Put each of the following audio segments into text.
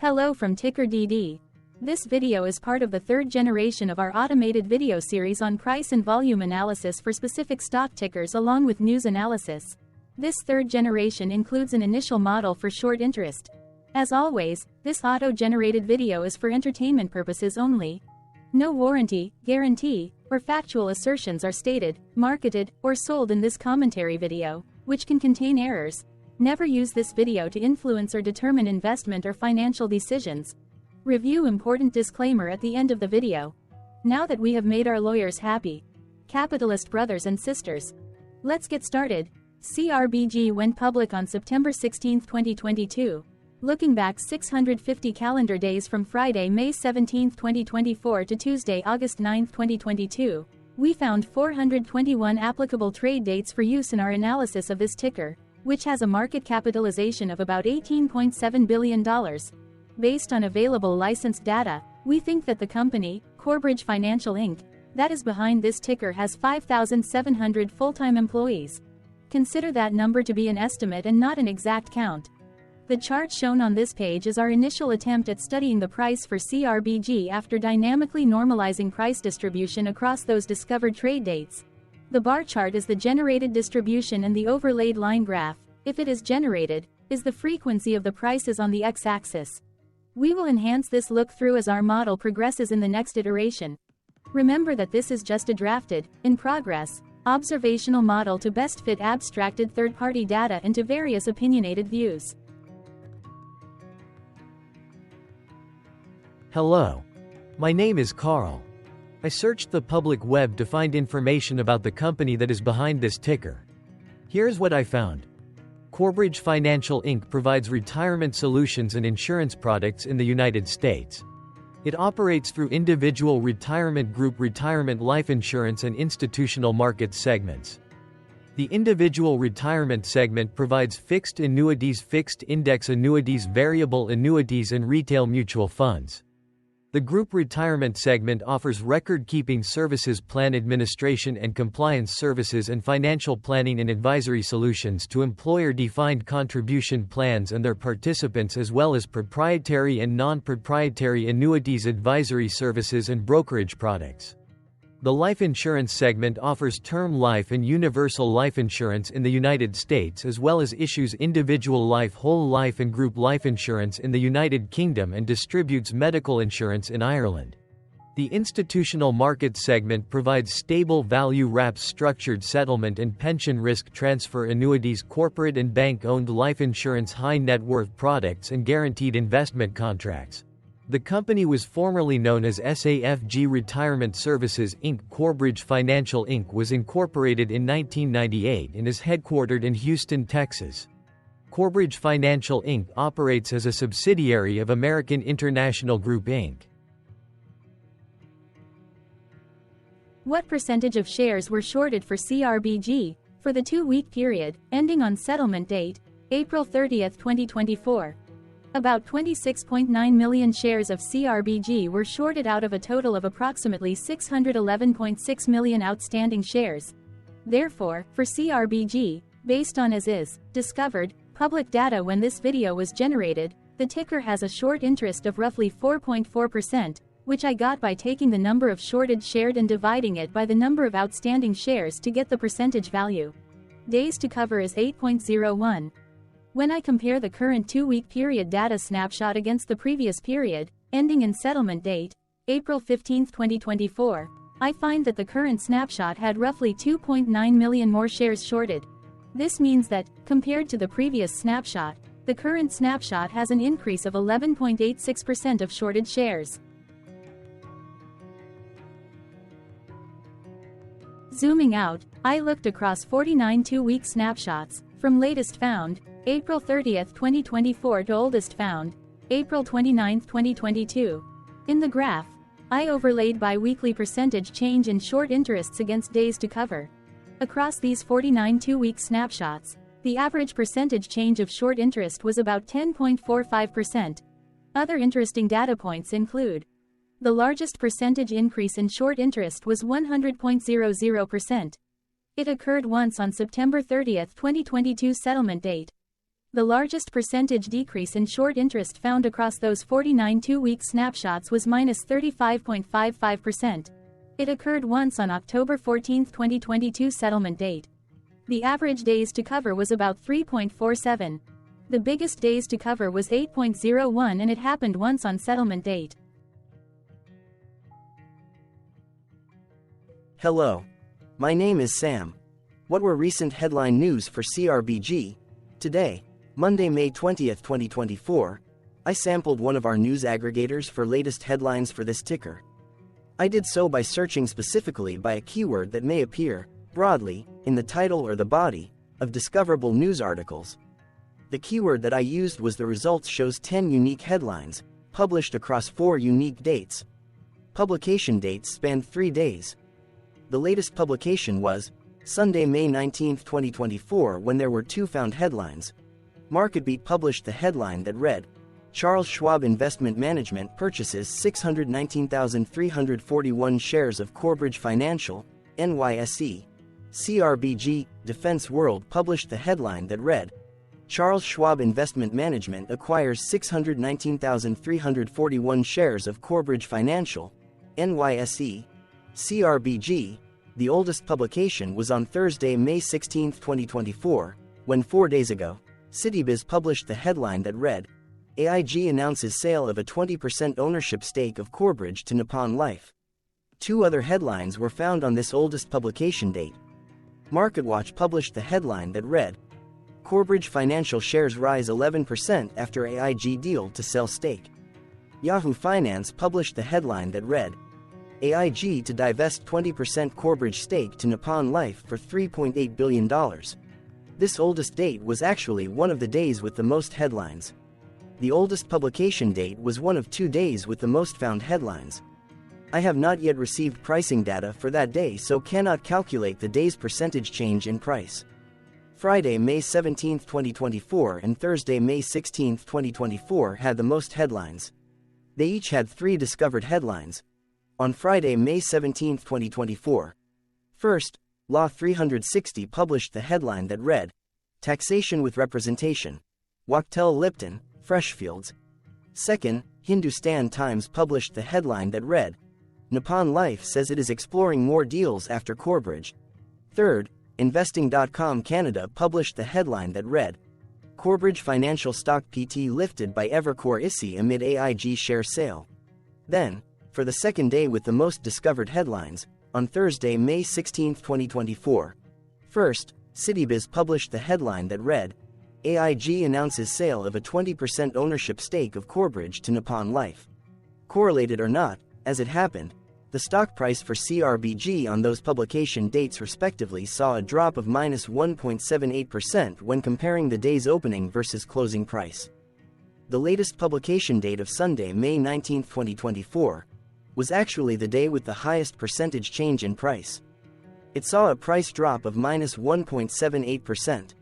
Hello from TickerDD. This video is part of the third generation of our automated video series on price and volume analysis for specific stock tickers along with news analysis. This third generation includes an initial model for short interest. As always, this auto-generated video is for entertainment purposes only. No warranty, guarantee, or factual assertions are stated, marketed, or sold in this commentary video, which can contain errors. Never use this video to influence or determine investment or financial decisions. Review important disclaimer at the end of the video. Now that we have made our lawyers happy, capitalist brothers and sisters, let's get started. CRBG went public on September 16, 2022. Looking back 650 calendar days from Friday, May 17, 2024 to Tuesday, August 9, 2022, we found 421 applicable trade dates for use in our analysis of this ticker, which has a market capitalization of about $18.7 billion. Based on available licensed data, we think that the company, CRBG Financial Inc., that is behind this ticker has 5,700 full-time employees. Consider that number to be an estimate and not an exact count. The chart shown on this page is our initial attempt at studying the price for CRBG after dynamically normalizing price distribution across those discovered trade dates. The bar chart is the generated distribution and the overlaid line graph, if it is generated, is the frequency of the prices on the x-axis. We will enhance this look-through as our model progresses in the next iteration. Remember that this is just a drafted, in progress, observational model to best fit abstracted third-party data into various opinionated views. Hello. My name is Carl. I searched the public web to find information about the company that is behind this ticker. Here's what I found. CRBG Financial Inc. provides retirement solutions and insurance products in the United States. It operates through individual retirement group retirement life insurance and institutional market segments. The individual retirement segment provides fixed annuities, fixed index annuities, variable annuities, and retail mutual funds. The group retirement segment offers record-keeping services, plan administration and compliance services, and financial planning and advisory solutions to employer-defined contribution plans and their participants, as well as proprietary and non-proprietary annuities, advisory services, and brokerage products. The life insurance segment offers term life and universal life insurance in the United States, as well as issues individual life, whole life, and group life insurance in the United Kingdom and distributes medical insurance in Ireland. The institutional market segment provides stable value wraps, structured settlement and pension risk transfer annuities, corporate and bank-owned life insurance, high net worth products, and guaranteed investment contracts. The company was formerly known as SAFG Retirement Services Inc. CRBG Financial Inc. was incorporated in 1998 and is headquartered in Houston, Texas. CRBG Financial Inc. operates as a subsidiary of American International Group Inc. What percentage of shares were shorted for CRBG for the 2-week period, ending on settlement date, April 30, 2024? About 26.9 million shares of CRBG were shorted out of a total of approximately 611.6 million outstanding shares. Therefore, for CRBG, based on as is, discovered, public data when this video was generated, the ticker has a short interest of roughly 4.4%, which I got by taking the number of shorted shared and dividing it by the number of outstanding shares to get the percentage value. Days to cover is 8.01. When I compare the current 2-week period data snapshot against the previous period, ending in settlement date, April 15, 2024, I find that the current snapshot had roughly 2.9 million more shares shorted. This means that, compared to the previous snapshot, the current snapshot has an increase of 11.86% of shorted shares. Zooming out, I looked across 49 2-week snapshots, from latest found, April 30, 2024 to oldest found, April 29, 2022. In the graph, I overlaid bi-weekly percentage change in short interests against days to cover. Across these 49 2-week snapshots, the average percentage change of short interest was about 10.45%. Other interesting data points include: the largest percentage increase in short interest was 100.00%. It occurred once on September 30, 2022 settlement date. The largest percentage decrease in short interest found across those 49 two-week snapshots was minus 35.55%. It occurred once on October 14, 2022 settlement date. The average days to cover was about 3.47. The biggest days to cover was 8.01 and it happened once on settlement date. Hello. My name is Sam. What were recent headline news for CRBG? Today, Monday, May 20, 2024, I sampled one of our news aggregators for latest headlines for this ticker. I did so by searching specifically by a keyword that may appear, broadly, in the title or the body of discoverable news articles. The keyword that I used was the results shows 10 unique headlines, published across 4 unique dates. Publication dates spanned 3 days. The latest publication was Sunday, May 19, 2024, when there were 2 found headlines. MarketBeat published the headline that read, Charles Schwab Investment Management purchases 619,341 shares of Quartile Financial, NYSE. CRBG, Defense World published the headline that read, Charles Schwab Investment Management acquires 619,341 shares of Quartile Financial, NYSE. CRBG, the oldest publication was on Thursday, May 16, 2024, when 4 days ago, CityBiz published the headline that read, AIG announces sale of a 20% ownership stake of Quartile to Nippon Life. 2 other headlines were found on this oldest publication date. MarketWatch published the headline that read, Quartile Financial shares rise 11% after AIG deal to sell stake. Yahoo Finance published the headline that read, AIG to divest 20% Quartile stake to Nippon Life for $3.8 billion. This oldest date was actually one of the days with the most headlines. The oldest publication date was one of 2 days with the most found headlines. I have not yet received pricing data for that day, so cannot calculate the day's percentage change in price. Friday, May 17, 2024 and Thursday, May 16, 2024 had the most headlines. They each had 3 discovered headlines. On Friday, May 17, 2024. First, Law 360 published the headline that read, Taxation with Representation. Quartile Lipton, Freshfields. Second, Hindustan Times published the headline that read, Nippon Life says it is exploring more deals after Quartile. Third, Investing.com Canada published the headline that read, Quartile Financial Stock PT lifted by Evercore ISI amid AIG share sale. Then, for the second day with the most discovered headlines, on Thursday, May 16, 2024. First, CityBiz published the headline that read, AIG announces sale of a 20% ownership stake of Quartile to Nippon Life. Correlated or not, as it happened, the stock price for CRBG on those publication dates respectively saw a drop of minus 1.78% when comparing the day's opening versus closing price. The latest publication date of Sunday, May 19, 2024, was actually the day with the highest percentage change in price. It saw a price drop of minus 1.78%.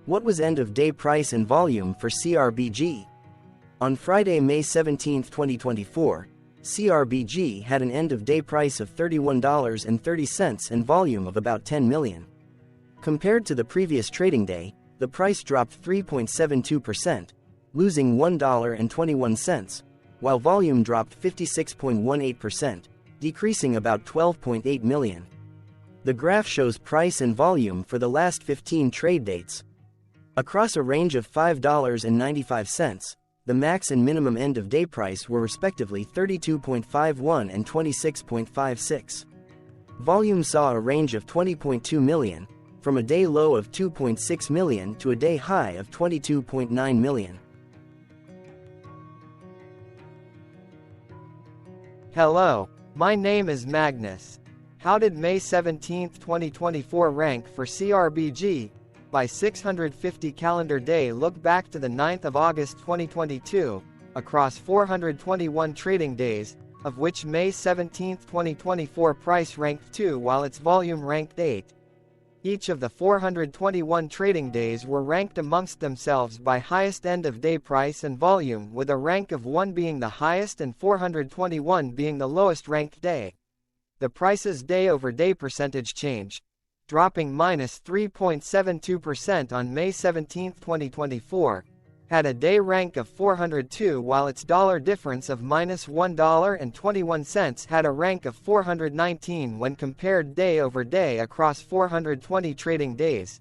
What was end-of-day price and volume for CRBG? On Friday, May 17, 2024, CRBG had an end-of-day price of $31.30 and volume of about 10 million. Compared to the previous trading day, the price dropped 3.72%, losing $1.21, while volume dropped 56.18%, decreasing about 12.8 million. The graph shows price and volume for the last 15 trade dates. Across a range of $5.95, the max and minimum end-of-day price were respectively 32.51 and 26.56. Volume saw a range of 20.2 million, from a day low of 2.6 million to a day high of 22.9 million. Hello, my name is Magnus. How did May 17, 2024 rank for CRBG? By 650 calendar day look back to the 9th of August 2022, across 421 trading days, of which May 17, 2024 price ranked 2 while its volume ranked 8. Each of the 421 trading days were ranked amongst themselves by highest end-of-day price and volume, with a rank of 1 being the highest and 421 being the lowest ranked day. The price's day-over-day percentage change dropping -3.72% on May 17, 2024, had a day rank of 402, while its dollar difference of -$1.21 had a rank of 419 when compared day over day across 420 trading days.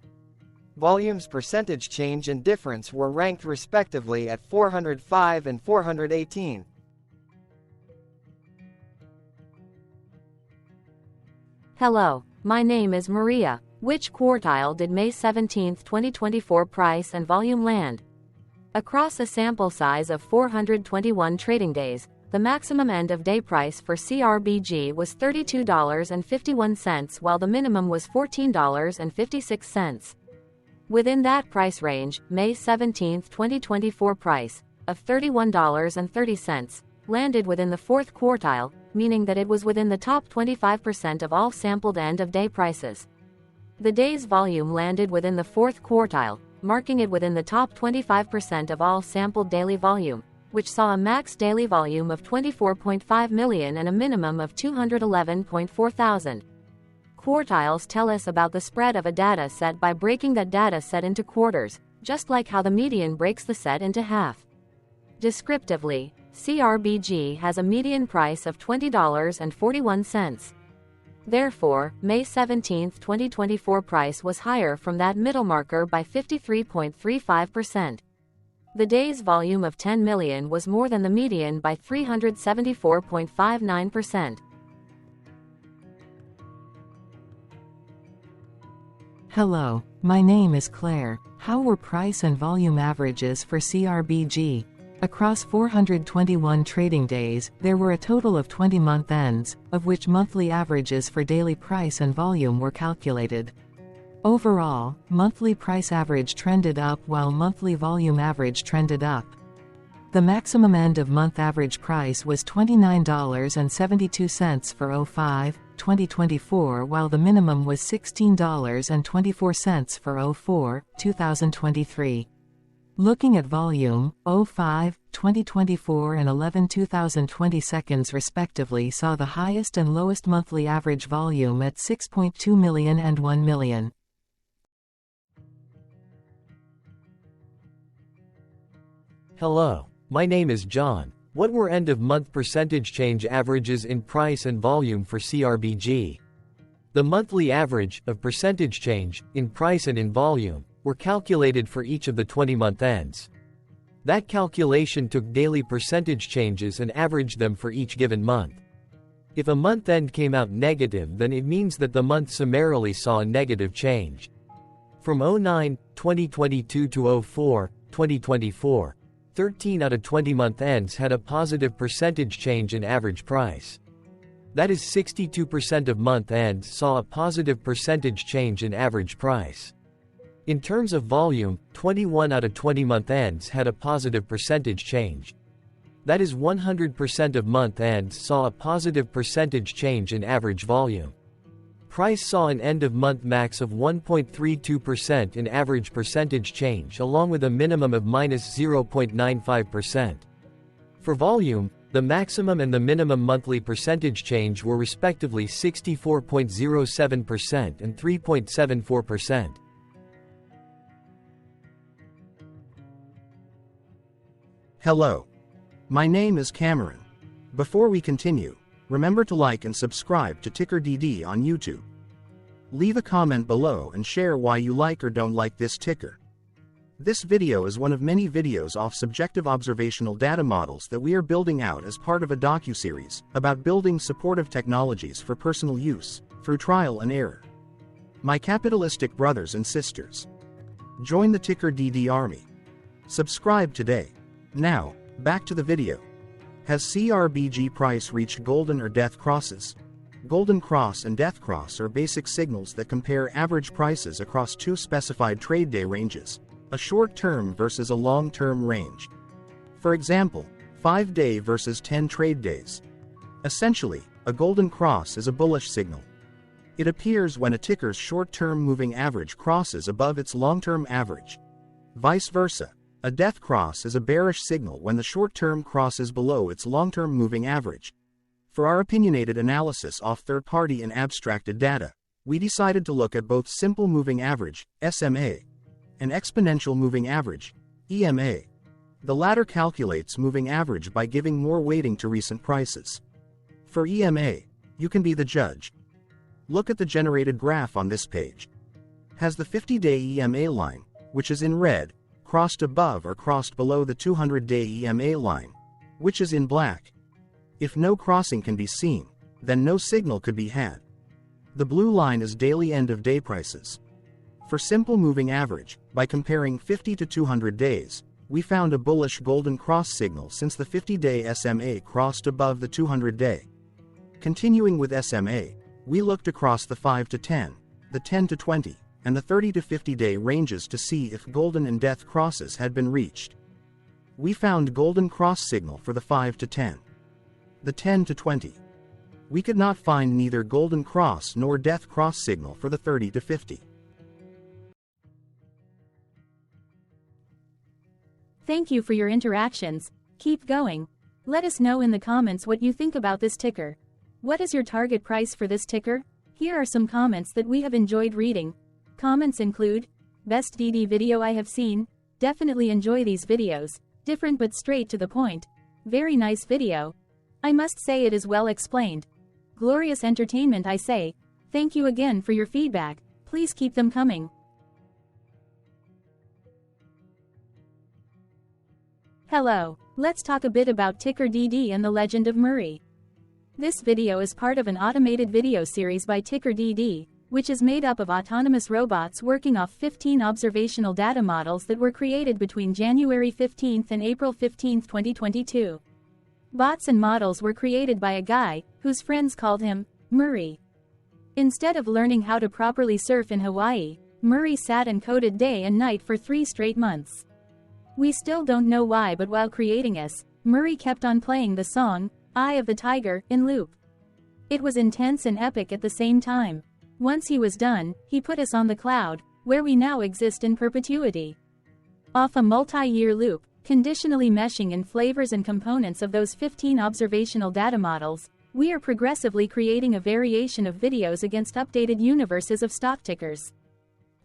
Volume's percentage change and difference were ranked respectively at 405 and 418. Hello, my name is Maria. Which quartile did May 17, 2024 price and volume land? Across a sample size of 421 trading days, the maximum end-of-day price for CRBG was $32.51 while the minimum was $14.56. Within that price range, May 17, 2024 price, of $31.30, landed within the fourth quartile, meaning that it was within the top 25% of all sampled end-of-day prices. The day's volume landed within the fourth quartile, marking it within the top 25% of all sampled daily volume, which saw a max daily volume of 24.5 million and a minimum of 211.4 thousand. Quartiles tell us about the spread of a data set by breaking that data set into quarters, just like how the median breaks the set into half. Descriptively, CRBG has a median price of $20.41. Therefore, May 17, 2024 price was higher from that middle marker by 53.35%. The day's volume of 10 million was more than the median by 374.59%. Hello, my name is Claire. How were price and volume averages for CRBG? Across 421 trading days, there were a total of 20 month ends, of which monthly averages for daily price and volume were calculated. Overall, monthly price average trended up while monthly volume average trended up. The maximum end-of-month average price was $29.72 for 05/2024 while the minimum was $16.24 for 04/2023. Looking at volume, 05/2024 and 11/2020 seconds respectively saw the highest and lowest monthly average volume at 6.2 million and 1 million. Hello, my name is John. What were end-of-month percentage change averages in price and volume for CRBG? The monthly average of percentage change in price and in volume were calculated for each of the 20-month ends. That calculation took daily percentage changes and averaged them for each given month. If a month end came out negative, then it means that the month summarily saw a negative change. From 09/2022 to 04/2024, 13 out of 20 month ends had a positive percentage change in average price. That is 62% of month ends saw a positive percentage change in average price. In terms of volume, 21 out of 20 month ends had a positive percentage change. That is 100% of month ends saw a positive percentage change in average volume. Price saw an end-of-month max of 1.32% in average percentage change along with a minimum of -0.95%. For volume, the maximum and the minimum monthly percentage change were respectively 64.07% and 3.74%. Hello. My name is Cameron. Before we continue, remember to like and subscribe to TickerDD on YouTube. Leave a comment below and share why you like or don't like this ticker. This video is one of many videos off subjective observational data models that we are building out as part of a docuseries about building supportive technologies for personal use, through trial and error. My capitalistic brothers and sisters, join the TickerDD army. Subscribe today. Now, back to the video. Has CRBG price reached golden or death crosses? Golden cross and death cross are basic signals that compare average prices across two specified trade day ranges, a short-term versus a long-term range. For example, 5-day versus 10 trade days. Essentially, a golden cross is a bullish signal. It appears when a ticker's short-term moving average crosses above its long-term average. Vice versa, a death cross is a bearish signal when the short-term crosses below its long-term moving average. For our opinionated analysis off third-party and abstracted data, we decided to look at both simple moving average, SMA, and exponential moving average, EMA. The latter calculates moving average by giving more weighting to recent prices. For EMA, you can be the judge. Look at the generated graph on this page. Has the 50-day EMA line, which is in red, crossed above or crossed below the 200-day EMA line, which is in black? If no crossing can be seen, then no signal could be had. The blue line is daily end-of-day prices. For simple moving average, by comparing 50 to 200 days, we found a bullish golden cross signal since the 50-day SMA crossed above the 200-day. Continuing with SMA, we looked across the 5 to 10, the 10 to 20, and the 30 to 50-day ranges to see if golden and death crosses had been reached. We found golden cross signal for the 5 to 10. The 10 to 20. We could not find neither golden cross nor death cross signal for the 30 to 50. Thank you for your interactions. Keep going. Let us know in the comments what you think about this ticker. What is your target price for this ticker? Here are some comments that we have enjoyed reading. Comments include, best DD video I have seen, definitely enjoy these videos, different but straight to the point, very nice video. I must say it is well explained. Glorious entertainment I say, thank you again for your feedback, please keep them coming. Hello, let's talk a bit about TickerDD and the Legend of Murray. This video is part of an automated video series by TickerDD, which is made up of autonomous robots working off 15 observational data models that were created between January 15 and April 15, 2022. Bots and models were created by a guy, whose friends called him Murray. Instead of learning how to properly surf in Hawaii, Murray sat and coded day and night for 3 straight months. We still don't know why, but while creating us, Murray kept on playing the song, Eye of the Tiger, in loop. It was intense and epic at the same time. Once he was done, he put us on the cloud, where we now exist in perpetuity. Off a multi-year loop, conditionally meshing in flavors and components of those 15 observational data models, we are progressively creating a variation of videos against updated universes of stock tickers.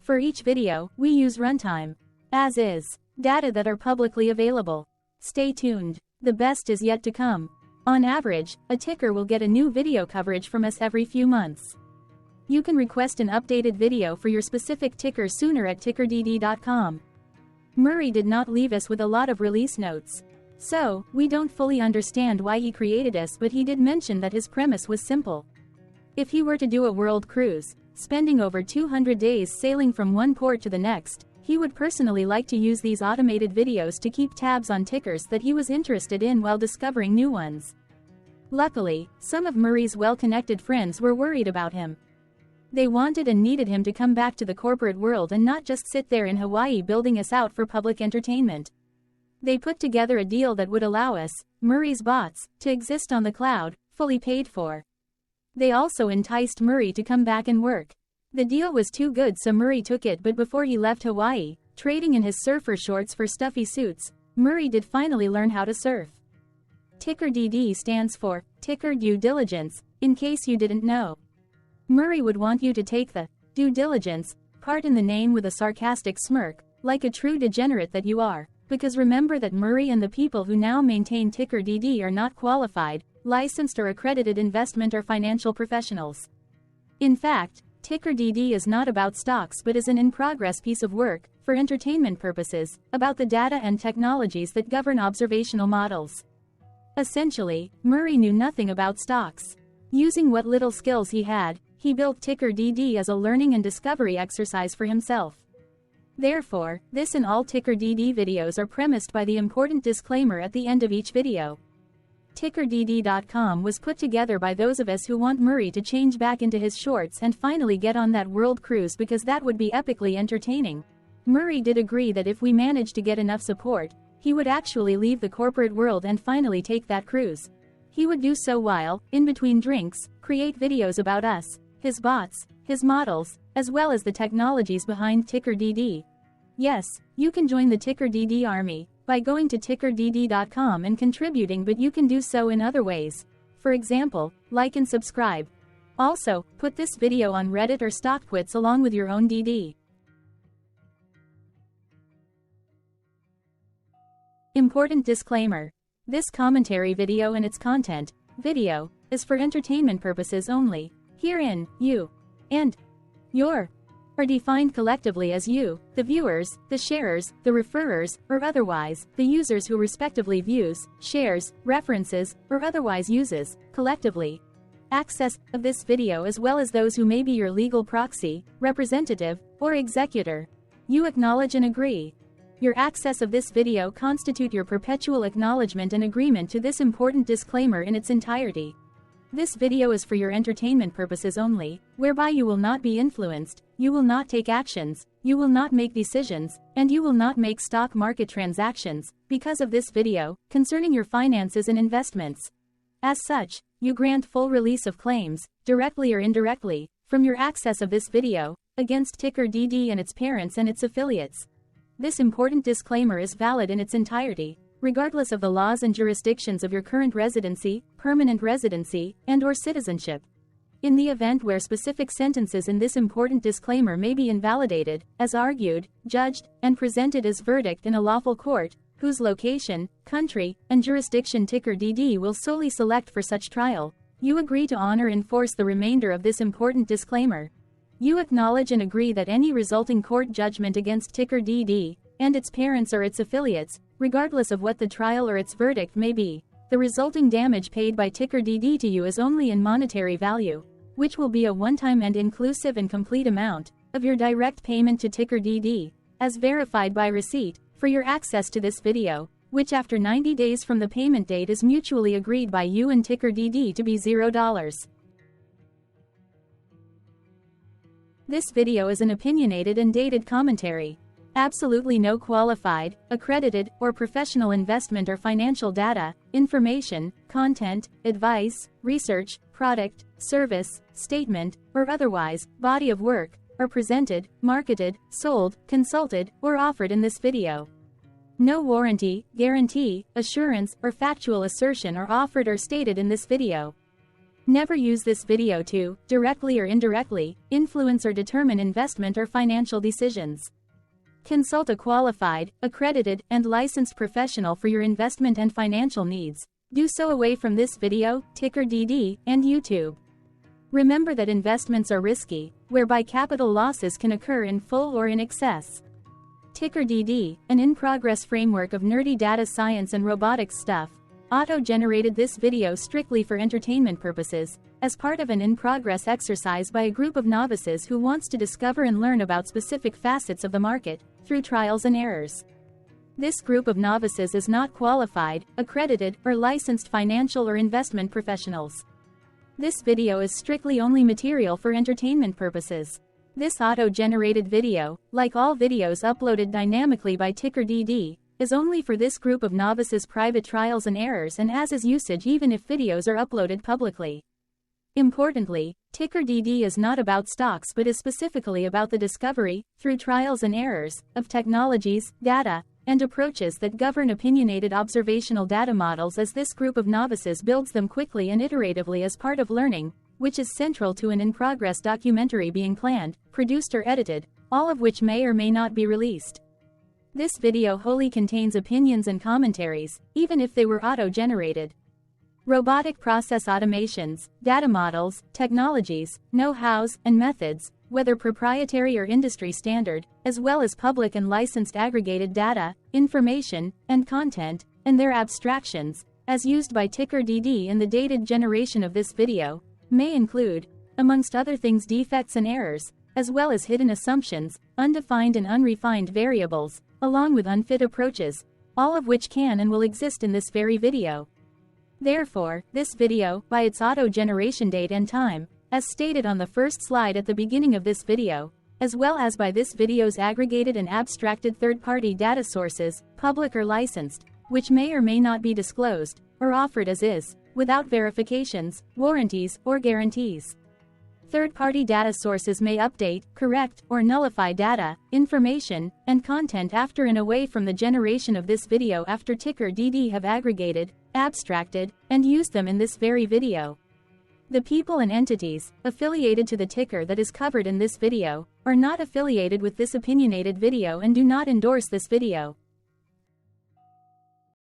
For each video, we use runtime, as is, data that are publicly available. Stay tuned, the best is yet to come. On average, a ticker will get a new video coverage from us every few months. You can request an updated video for your specific ticker sooner at TickerDD.com. Murray did not leave us with a lot of release notes. So, we don't fully understand why he created us, but he did mention that his premise was simple. If he were to do a world cruise, spending over 200 days sailing from one port to the next, he would personally like to use these automated videos to keep tabs on tickers that he was interested in while discovering new ones. Luckily, some of Murray's well-connected friends were worried about him. They wanted and needed him to come back to the corporate world and not just sit there in Hawaii building us out for public entertainment. They put together a deal that would allow us, Murray's bots, to exist on the cloud, fully paid for. They also enticed Murray to come back and work. The deal was too good, so Murray took it, but before he left Hawaii, trading in his surfer shorts for stuffy suits, Murray did finally learn how to surf. TickerDD stands for Ticker Due Diligence, in case you didn't know. Murray would want you to take the due diligence part in the name with a sarcastic smirk, like a true degenerate that you are, because remember that Murray and the people who now maintain TickerDD are not qualified, licensed or accredited investment or financial professionals. In fact, TickerDD is not about stocks but is an in-progress piece of work, for entertainment purposes, about the data and technologies that govern observational models. Essentially, Murray knew nothing about stocks. Using what little skills he had, he built TickerDD as a learning and discovery exercise for himself. Therefore, this and all TickerDD videos are premised by the important disclaimer at the end of each video. TickerDD.com was put together by those of us who want Murray to change back into his shorts and finally get on that world cruise, because that would be epically entertaining. Murray did agree that if we managed to get enough support, he would actually leave the corporate world and finally take that cruise. He would do so while, in between drinks, create videos about us, his bots, his models, as well as the technologies behind TickerDD. Yes, you can join the TickerDD army by going to TickerDD.com and contributing, but you can do so in other ways. For example, like and subscribe. Also, put this video on Reddit or StockTwits along with your own DD. Important disclaimer. This commentary video and its content, video, is for entertainment purposes only. Herein, you and your are defined collectively as you, the viewers, the sharers, the referrers, or otherwise, the users who respectively views, shares, references, or otherwise uses, collectively, access of this video as well as those who may be your legal proxy, representative, or executor. You acknowledge and agree. Your access of this video constitute your perpetual acknowledgement and agreement to this important disclaimer in its entirety. This video is for your entertainment purposes only, whereby you will not be influenced, you will not take actions, you will not make decisions, and you will not make stock market transactions, because of this video, concerning your finances and investments. As such, you grant full release of claims, directly or indirectly, from your access of this video, against TickerDD and its parents and its affiliates. This important disclaimer is valid in its entirety, regardless of the laws and jurisdictions of your current residency, permanent residency, and/or citizenship. In the event where specific sentences in this important disclaimer may be invalidated, as argued, judged, and presented as verdict in a lawful court, whose location, country, and jurisdiction TickerDD will solely select for such trial, you agree to honor and enforce the remainder of this important disclaimer. You acknowledge and agree that any resulting court judgment against TickerDD, and its parents or its affiliates, regardless of what the trial or its verdict may be, the resulting damage paid by TickerDD to you is only in monetary value, which will be a one-time and inclusive and complete amount of your direct payment to TickerDD, as verified by receipt, for your access to this video, which after 90 days from the payment date is mutually agreed by you and TickerDD to be $0. This video is an opinionated and dated commentary. Absolutely no qualified, accredited, or professional investment or financial data, information, content, advice, research, product, service, statement, or otherwise, body of work, are presented, marketed, sold, consulted, or offered in this video. No warranty, guarantee, assurance, or factual assertion are offered or stated in this video. Never use this video to, directly or indirectly, influence or determine investment or financial decisions. Consult a qualified, accredited, and licensed professional for your investment and financial needs. Do so away from this video, TickerDD, and YouTube. Remember that investments are risky, whereby capital losses can occur in full or in excess. TickerDD, an in-progress framework of nerdy data science and robotics stuff, auto-generated this video strictly for entertainment purposes, as part of an in-progress exercise by a group of novices who wants to discover and learn about specific facets of the market, through trials and errors. This group of novices is not qualified, accredited, or licensed financial or investment professionals. This video is strictly only material for entertainment purposes. This auto-generated video, like all videos uploaded dynamically by TickerDD, is only for this group of novices' private trials and errors and as is usage even if videos are uploaded publicly. Importantly, TickerDD is not about stocks but is specifically about the discovery, through trials and errors, of technologies, data, and approaches that govern opinionated observational data models as this group of novices builds them quickly and iteratively as part of learning, which is central to an in-progress documentary being planned, produced or edited, all of which may or may not be released. This video wholly contains opinions and commentaries, even if they were auto-generated. Robotic process automations, data models, technologies, know-hows, and methods, whether proprietary or industry standard, as well as public and licensed aggregated data, information, and content, and their abstractions, as used by TickerDD in the dated generation of this video, may include, amongst other things, defects and errors, as well as hidden assumptions, undefined and unrefined variables, along with unfit approaches, all of which can and will exist in this very video. Therefore, this video, by its auto-generation date and time, as stated on the first slide at the beginning of this video, as well as by this video's aggregated and abstracted third-party data sources, public or licensed, which may or may not be disclosed, or offered as is, without verifications, warranties, or guarantees. Third-party data sources may update, correct, or nullify data, information, and content after and away from the generation of this video after TickerDD have aggregated, abstracted, and used them in this very video. The people and entities affiliated to the ticker that is covered in this video are not affiliated with this opinionated video and do not endorse this video.